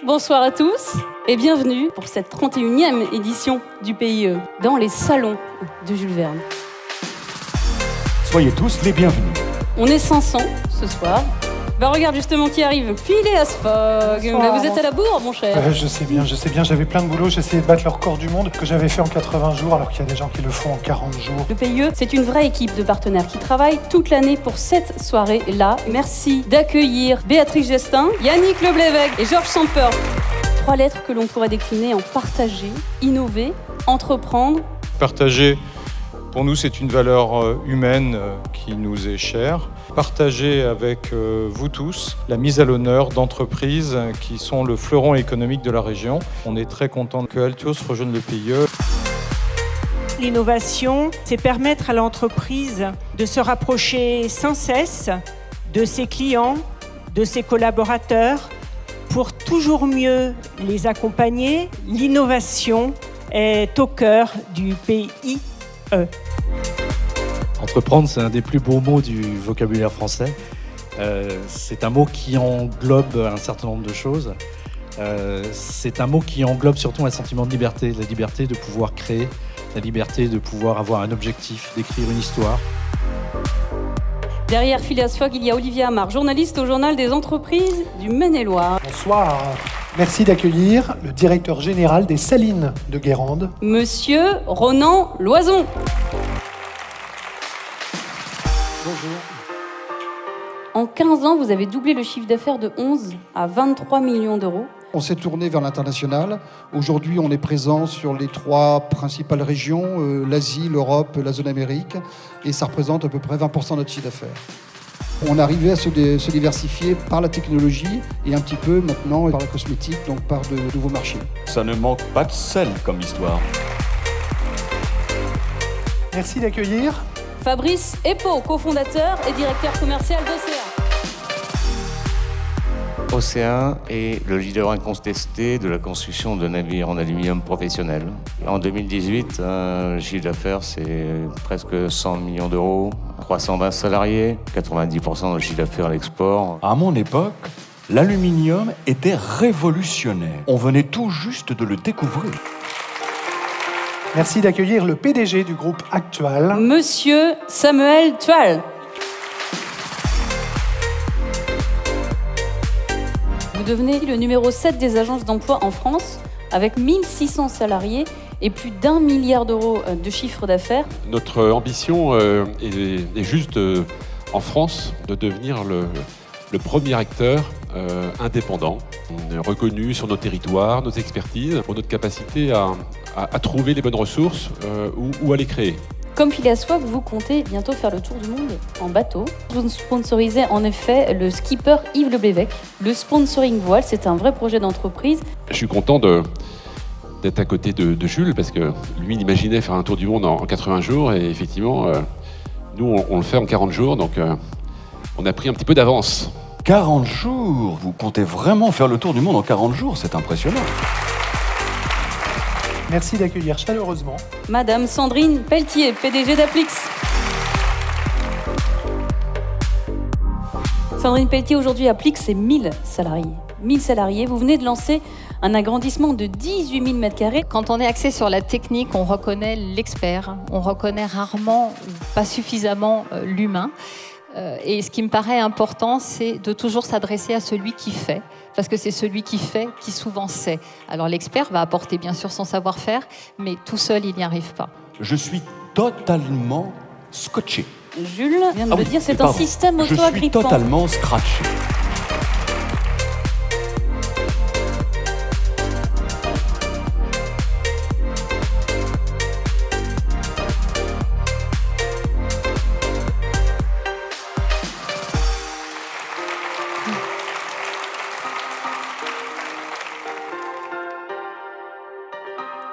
bonsoir à tous et bienvenue pour cette 31e édition du PIE dans les salons de Jules Verne. Soyez tous les bienvenus. On est 500 ce soir. Bah regarde justement qui arrive, Phileas Fogg. Bah, vous êtes à la bourre mon cher. Je sais bien, j'avais plein de boulot, j'essayais de battre le record du monde que j'avais fait en 80 jours alors qu'il y a des gens qui le font en 40 jours. Le PIE, c'est une vraie équipe de partenaires qui travaillent toute l'année pour cette soirée-là. Merci d'accueillir Béatrice Gestin, Yannick Leblévec et Georges Samper. 3 lettres que l'on pourrait décliner en partager, innover, entreprendre. Partager, pour nous, c'est une valeur humaine qui nous est chère. Partager avec vous tous la mise à l'honneur d'entreprises qui sont le fleuron économique de la région. On est très content que Altios rejoigne le PIE. L'innovation, c'est permettre à l'entreprise de se rapprocher sans cesse de ses clients, de ses collaborateurs, pour toujours mieux les accompagner. L'innovation est au cœur du PIE. Entreprendre, c'est un des plus beaux mots du vocabulaire français. C'est un mot qui englobe un certain nombre de choses. C'est un mot qui englobe surtout un sentiment de liberté, la liberté de pouvoir créer, la liberté de pouvoir avoir un objectif, d'écrire une histoire. Derrière Phileas Fogg, il y a Olivier Amar, journaliste au Journal des entreprises du Maine-et-Loire. Bonsoir. Merci d'accueillir le directeur général des Salines de Guérande. Monsieur Ronan Loison. Bonjour. En 15 ans, vous avez doublé le chiffre d'affaires de 11 à 23 millions d'euros. On s'est tourné vers l'international. Aujourd'hui, on est présent sur les 3 principales régions, l'Asie, l'Europe, la zone Amérique, et ça représente à peu près 20% de notre chiffre d'affaires. On arrivait à se diversifier par la technologie et un petit peu maintenant par la cosmétique, donc par de nouveaux marchés. Ça ne manque pas de sel comme histoire. Merci d'accueillir Fabrice Epo, cofondateur et directeur commercial d'Océan. Océan est le leader incontesté de la construction de navires en aluminium professionnels. En 2018, le chiffre d'affaires, c'est presque 100 millions d'euros, 320 salariés, 90% de chiffre d'affaires à l'export. À mon époque, l'aluminium était révolutionnaire. On venait tout juste de le découvrir. Merci d'accueillir le PDG du groupe Actual. Monsieur Samuel Tual. Vous devenez le numéro 7 des agences d'emploi en France, avec 1600 salariés et plus d'1 milliard d'euros de chiffre d'affaires. Notre ambition est juste en France de devenir le premier acteur indépendant, reconnu sur nos territoires, nos expertises, pour notre capacité à trouver les bonnes ressources ou à les créer. Comme Phileas Fogg, vous comptez bientôt faire le tour du monde en bateau. Vous sponsorisez en effet le skipper Yves Leblévec. Le sponsoring voile, c'est un vrai projet d'entreprise. Je suis content d'être à côté de Jules, parce que lui, il imaginait faire un tour du monde en 80 jours, et effectivement, nous, on le fait en 40 jours, donc on a pris un petit peu d'avance. 40 jours? Vous comptez vraiment faire le tour du monde en 40 jours? C'est impressionnant. Merci d'accueillir chaleureusement Madame Sandrine Pelletier, PDG d'Aplix. Sandrine Pelletier, aujourd'hui, Aplix, c'est 1000 salariés. 1000 salariés, vous venez de lancer un agrandissement de 18 000 m². Quand on est axé sur la technique, on reconnaît l'expert. On reconnaît rarement ou pas suffisamment l'humain. Et ce qui me paraît important, c'est de toujours s'adresser à celui qui fait, parce que c'est celui qui fait qui souvent sait. Alors l'expert va apporter bien sûr son savoir-faire, mais tout seul, il n'y arrive pas. Je suis totalement scotché. Jules vient de le dire, c'est un système auto-agrippant. Je suis totalement scratché.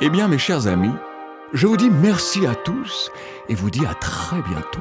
Eh bien, mes chers amis, je vous dis merci à tous et vous dis à très bientôt.